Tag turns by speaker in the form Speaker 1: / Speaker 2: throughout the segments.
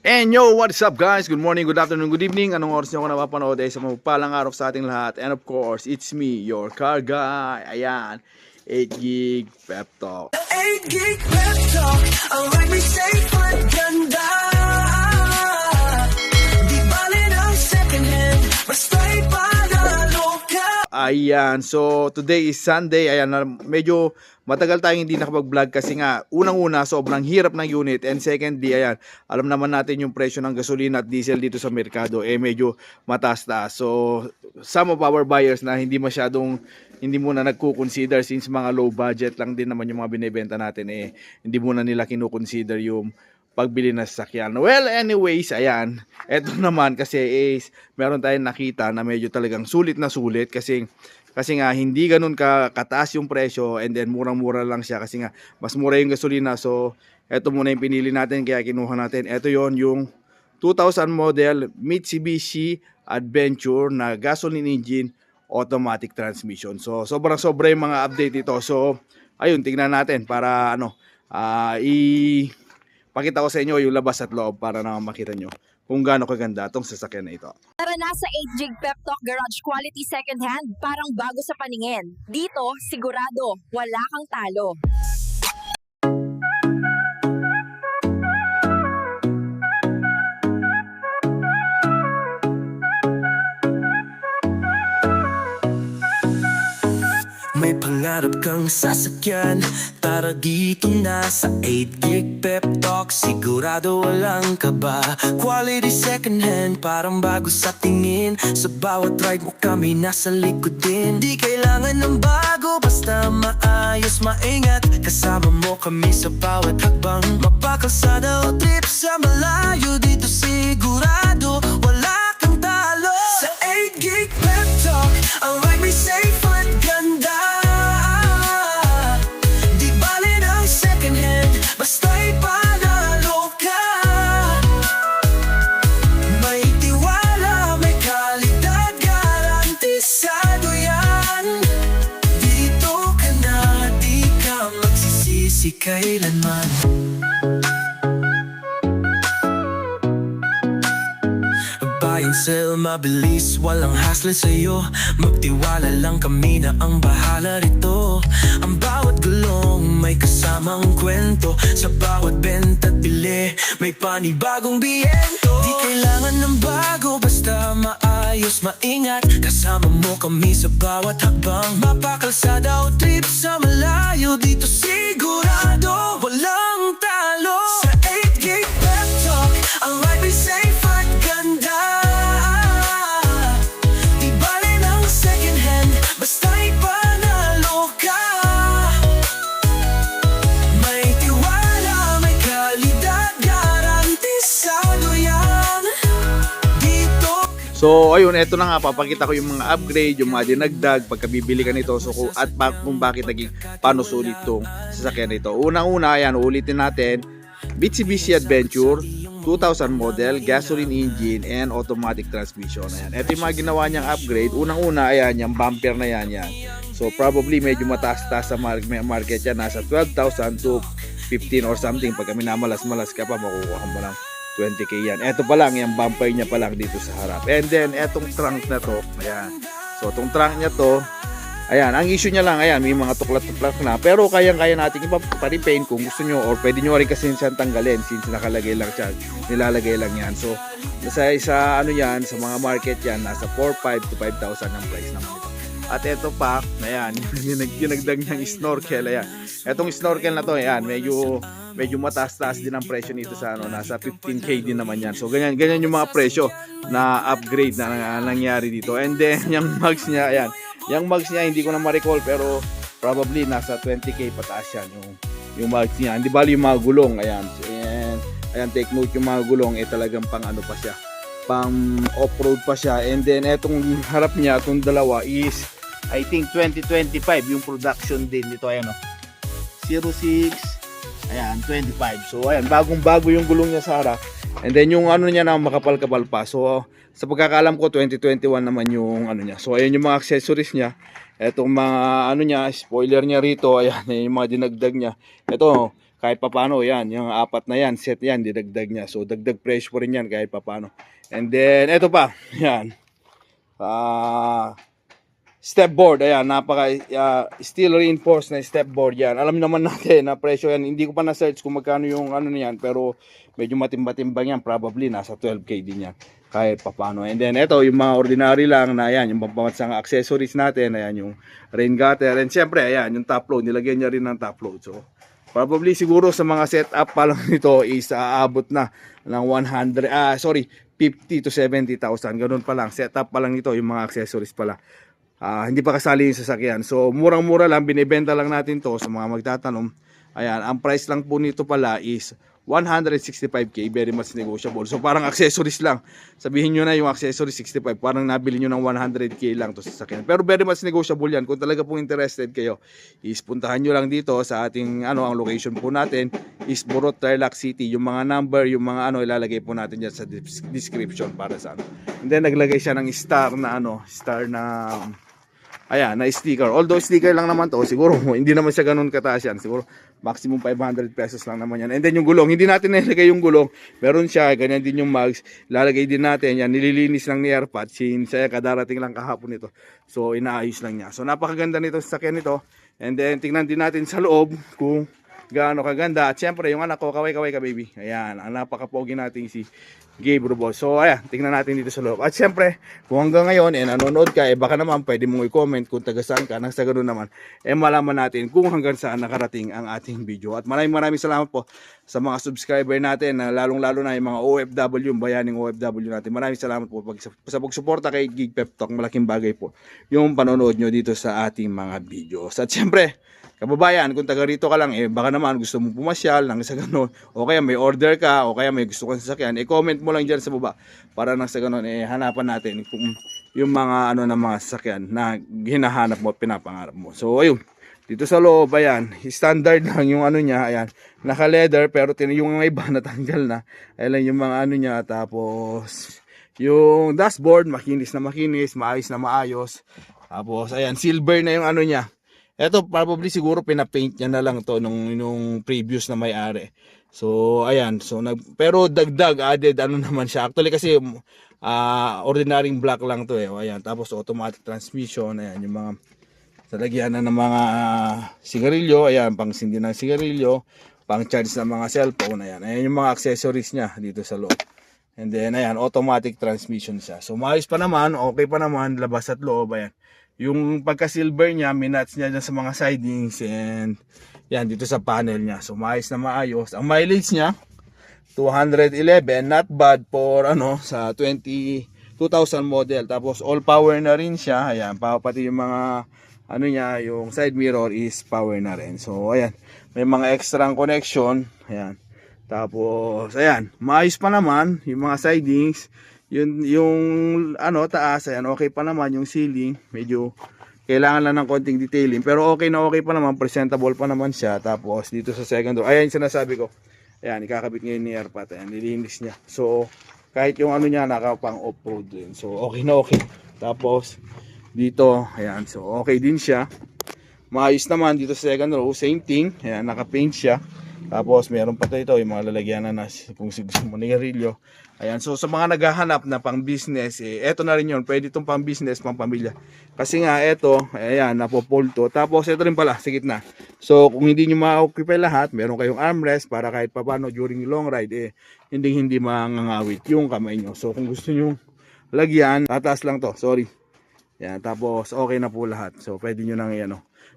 Speaker 1: And yo, what's up guys? Good morning, good afternoon, good evening. Anong oras nyo ako napapanood ay sa mapagpalang araw sa ating lahat. And of course, it's me, your car guy. Ayan, 8 gig pep talk.
Speaker 2: 8 gig pep talk, ang right me safe at ganda. Di bali ng second hand, basta'y panalo ka.
Speaker 1: Ayan, so today is Sunday. Ayan, medyo matagal tayong hindi nakapag-vlog kasi nga unang-una sobrang hirap ng unit, and secondly, ayan, alam naman natin yung presyo ng gasolina at diesel dito sa merkado medyo mataas-taas. So some of our buyers na hindi muna nagko-consider, since mga low budget lang din naman yung mga binebenta natin, hindi muna nila kino-consider yung pagbili ng sasakyan. Well, anyways, ayan, eto naman kasi meron tayong nakita na medyo talagang sulit na sulit kasi nga hindi ganun kataas yung presyo, and then murang-mura lang siya kasi nga mas mura yung gasolina. So eto muna yung pinili natin, kaya kinuha natin. Eto yung 2000 model Mitsubishi Adventure na gasoline engine automatic transmission. So sobra yung mga update ito. So ayun, tingnan natin para pakita ko sa inyo yung labas at loob para naman makita nyo kung gaano kaganda itong sasakyan na ito.
Speaker 3: Tara na sa 8 Gig Pep Talk Garage Quality Second Hand, parang bago sa paningin. Dito, sigurado, wala kang talo.
Speaker 2: May pangarap kang sasakyan, tara dito na sa 8 gig pep talk. Sigurado walang kaba, quality second hand, parang bago sa tingin. Sa bawat ride mo kami nasa likod din. Di kailangan ng bago, basta maayos, maingat. Kasama mo kami sa bawat hakbang. Mapakalsada o trip sa malayo, dito sigurado wala kang talo. Sa 8 gig pep talk, ang ride may safe at ganda. Basta'y panalo ka. May tiwala, may kalidad, garantisado yan. Dito ka na, di ka magsisisi kailanman. Buy and sell, mabilis, walang hassle sa'yo. Magtiwala lang kami na ang bahala rito. Ang bawat gulong may kasamang kwento. Sa bawat benta at bili, may panibagong biyento. Di kailangan ng bago, basta maayos, maingat. Kasama mo kami sa bawat hakbang. Mapakalsada o trip sa malayo, dito sigurado walang talo. Sa 8 gig pep talk, ang ride may safe at ganda. Di bali ng second hand, basta'y panalo ka. May tiwala, may kalidad, garantisado yan. Dito.
Speaker 1: So ayun, eto na nga, papakita ko yung mga upgrade, yung mga dinagdag pagkabibili ka nito. So kung bakit naging paano sulit tong sasakyan nito. Unang-una, ayan, ulitin natin, Mitsubishi Adventure 2000 model, gasoline engine and automatic transmission. Ayan, ito yung mga ginawa niyang upgrade. Unang-una, ayan, yung bumper na yan. So probably medyo mataas-taas sa market yan, nasa 12,000 to 15 or something. Pag minamalas-malas ka pa, makukuha mo lang 20k yan. Ito pa lang, yung bumper niya pa lang dito sa harap. And then etong trunk na to, ayan. So itong trunk niya to, ayan, ang issue niya lang, ayan, may mga tuklat-tuklat na, pero kayang-kaya natin ipa-repaint kung gusto nyo, or pwede nyo rin kasi siyang tanggalin since nakalagay lang siya, nilalagay lang yan. So sa ano yan, sa mga market yan, nasa 4,500 to 5,000 ang price naman ito. At ito pa, ayan, yung ginagdag niyang snorkel, ayan. Etong snorkel na to, ayan, medyo mataas-taas din ang presyo nito sa nasa 15k din naman yan. So ganyan yung mga presyo na upgrade na nangyari dito. And then yung mugs niya, ayan, yung mugs niya hindi ko na ma-recall, pero probably nasa 20k pataas yan yung mugs niya. Hindi bali yung mga gulong, ayan. Ayan, take note, yung mga gulong talagang pang ano pa siya, pang off-road pa siya. And then etong harap niya, itong dalawa is I think 2025 yung production din nito, ayan 06, ayan, 25. So ayan, bagong-bago yung gulong niya sa harap. And then yung ano niya na makapal-kapal pa. So sa pagkakaalam ko 2021 naman yung ano niya. So ayan yung mga accessories niya. Etong mga ano niya, spoiler niya rito, ayan yung mga dinagdag niya. Ito, kahit papano yan, yung apat na yan, set yan, didagdag niya. So dagdag presyo pa rin yan kahit papano. And then ito pa, yan. Step board, ayan, napaka steel reinforced na step board yan. Alam naman natin na presyo yan. Hindi ko pa na-search kung magkano yung ano niyan, pero medyo matimba-timbang yan, probably nasa 12K din yan kahit papano. And then ito yung mga ordinary lang na ayan, yung pambansang accessories natin, ayan yung rain gutter. And syempre, ayan, yung top load, nilagyan niya rin ng top load. So probably siguro sa mga setup pa lang nito is aabot na ng 50 to 70,000. Ganun pa lang. Setup pa lang nito, yung mga accessories pala. Hindi pa kasali yung sasakyan. So murang-mura lang, binibenta lang natin to sa mga magtatanong. Ayan, ang price lang po nito pala is 165K, very much negotiable. So parang accessories lang. Sabihin nyo na yung accessories 65, parang nabili nyo ng 100K lang to sa sasakyan. Pero very much negotiable yan. Kung talaga pong interested kayo, is puntahan nyo lang dito sa ating ang location po natin is Burot, Tarlac City. Yung mga number, yung mga ilalagay po natin dyan sa description para sa And then naglagay siya ng star na ayan, na sticker. Although sticker lang naman to, siguro hindi naman siya ganun kataas yan. Siguro maximum 500 pesos lang naman yan. And then yung gulong, hindi natin nilagay yung gulong. Meron siya, ganyan din yung mags. Lalagay din natin yan. Nililinis lang ni Airpat. Since kadarating lang kahapon nito. So inaayos lang niya. So napakaganda nito sa sakyan nito. And then tingnan din natin sa loob kung gaano kaganda. At syempre yung anak ko, kaway-kaway ka baby. Ayan, ang napakapogi natin si Gabe Rubos. So ayan, tingnan natin dito sa loob. At syempre, kung hanggang ngayon nanonood ka, baka naman pwede mong i-comment kung taga saan ka. Nang sa ganoon naman, malaman natin kung hanggang saan nakarating ang ating video. At maraming salamat po sa mga subscriber natin, lalong-lalo na yung mga OFW, yung bayaning OFW natin. Maraming salamat po sa pagsuporta kay Gig Pep Talk. Malaking bagay po yung panonood nyo dito sa ating mga videos. At syempre, kababayan, kung taga rito ka lang, baka naman gusto mong pumasyal nang sa ganun, o kaya may order ka, o kaya may gusto kang sasakyan, comment mo lang dyan sa baba para nang sa ganun, hanapan natin kung yung mga na mga sasakyan na hinahanap mo, pinapangarap mo. So ayun, dito sa loob, ayan, standard lang yung niya, ayan, naka leather, pero yung iba natanggal na, ayan yung mga niya, tapos yung dashboard, makinis na makinis, maayos na maayos, tapos ayan, silver na yung niya. Ito probably siguro pinapaint niya na lang to nung previous na may-ari. So ayan, pero dagdag added naman siya. Actually kasi ordinary black lang to Ayan, tapos automatic transmission, ayan yung mga salagyan na ng mga sigarilyo, ayan pang sindi ng sigarilyo, pang charge ng mga cellphone, ayan. Ayan yung mga accessories niya dito sa loob. And then ayan, automatic transmission siya. So maayos pa naman, okay pa naman labas at loob, ayan. Yung pagka-silver niya, minats niya dyan sa mga sidings and yan, dito sa panel niya. So, maayos na maayos. Ang mileage niya, 211, not bad for sa 2000 model. Tapos, all power na rin siya. Ayan, pati yung mga, niya, yung side mirror is power na rin. So, ayan, may mga extra connection. Ayan. Tapos, ayan, maayos pa naman yung mga sidings. Yung taas, ayan, okay pa naman yung ceiling, medyo kailangan lang ng konting detailing, pero okay pa naman, presentable pa naman siya. Tapos dito sa second door, ayan yung sinasabi ko, ayan, ikakabit ngayon ni Airpat, ayan, nilinis niya. So kahit yung niya nakapang off-road din, so okay na okay. Tapos dito, ayan, so okay din siya, maayos naman dito sa second row, same thing, ayan, naka-paint siya. Tapos meron pa ito yung mga lalagyanan na kung gusto mo nigarilyo. Ayan, so sa mga naghahanap na pang business, eto na rin yun. Pwede itong pang business, pang pamilya. Kasi nga eto, ayan, napopolto. Tapos eto rin pala, sa gitna. So kung hindi nyo ma-occupy lahat, meron kayong armrest para kahit papano during long ride, hindi mangangawit yung kamay nyo. So kung gusto nyo lagyan, tataas lang to, sorry. Ayan, tapos okay na po lahat. So pwede nyo nang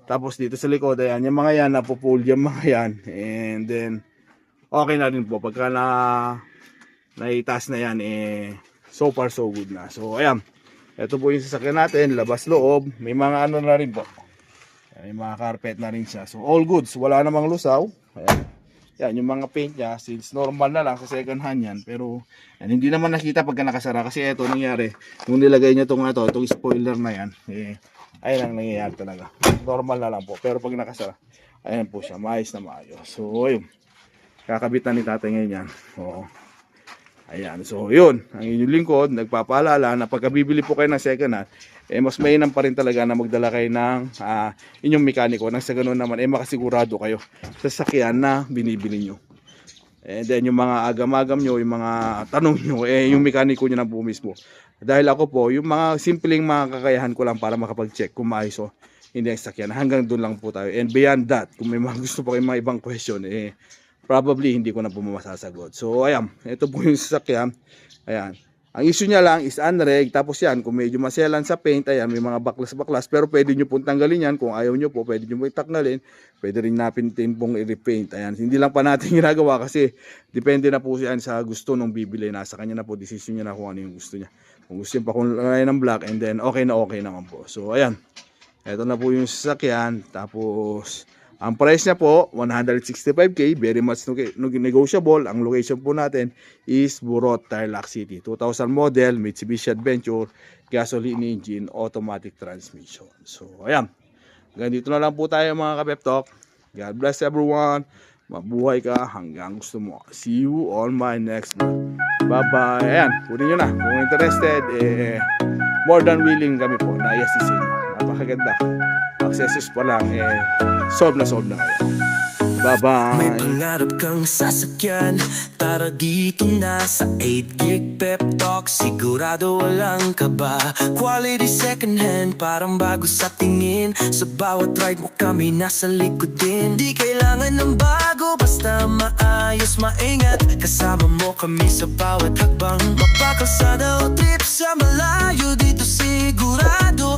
Speaker 1: Tapos dito sa likod, ayan, yung mga yan, napopold yung mga yan. And then, okay na rin po. Pagka naitaas na yan, so far so good na. So, ayan, ito po yung sasakyan natin, labas loob. May mga na rin po. May mga carpet na rin siya. So, all goods. Wala namang lusaw. Ayan. Yan, yung mga paint niya, since normal na lang sa second hand yan. Pero, yan, hindi naman nakita pagka nakasara. Kasi ito, nangyari, nung nilagay niya itong spoiler na yan, ayun ang nangyayari talaga. Normal na lang po. Pero pag nakasara, ayan po siya. Maayos na maayos. So, ayun. Kakabitan ni tatay ngayon yan. Oo. Ayan, so yun, ang inyong lingkod, nagpapaalala na pagka bibili po kayo ng second hand, mas mainam pa rin talaga na magdala kayo ng inyong mekaniko nang sa ganun naman, makasigurado kayo sa sasakyan na binibili nyo. And then yung mga agam-agam nyo, yung mga tanong nyo, yung mekaniko nyo na po mismo. Dahil ako po, yung mga simpleng mga kakayahan ko lang para makapag-check kung maayos o hindi ang sasakyan. Hanggang doon lang po tayo. And beyond that, kung may mga gusto pa kayong mga ibang question, probably hindi ko na po masasagot. So ayan, ito po yung sasakyan. Ayan. Ang issue niya lang is unreg, tapos yan, kung medyo maselan sa paint, ayan, may mga baklas-baklas, pero pwede nyo pong tanggalin yan. Kung ayaw nyo po, pwede nyo po itanggalin. Pwede rin natin pong i-repaint. Ayan, hindi lang pa natin ginagawa kasi depende na po yan sa gusto nung bibili. Nasa kanya na po, decision niya na kung ano yung gusto niya. Kung gusto niya pa kung ng black, and then okay naman po. So ayan, ito na po yung sasakyan. Tapos ang price niya po, 165k, very much negotiable. Ang location po natin is Burot, Tarlac City. 2000 model, Mitsubishi Adventure, gasoline engine, automatic transmission. So, ayan. Ganito na lang po tayo mga ka-Pep Talk. God bless everyone. Mabuhay ka hanggang gusto mo. See you on my next vlog. Bye-bye. Ayan, kunin nyo na. Kung interested, more than willing kami po na i-assist inyo. Napakaganda. Accessories pa lang, solve na kayo.
Speaker 2: May
Speaker 1: Bye-bye.
Speaker 2: pangarap kang sasakyan, tara dito na sa 8 Gig Pep Talk. Sigurado walang kaba, quality second hand, parang bago sa tingin. Sa bawat ride mo kami nasa likod din. Di kailangan ng bago, basta maayos, maingat. Kasama mo kami sa bawat hakbang. Mapakalsada o trip sa malayo, dito sigurado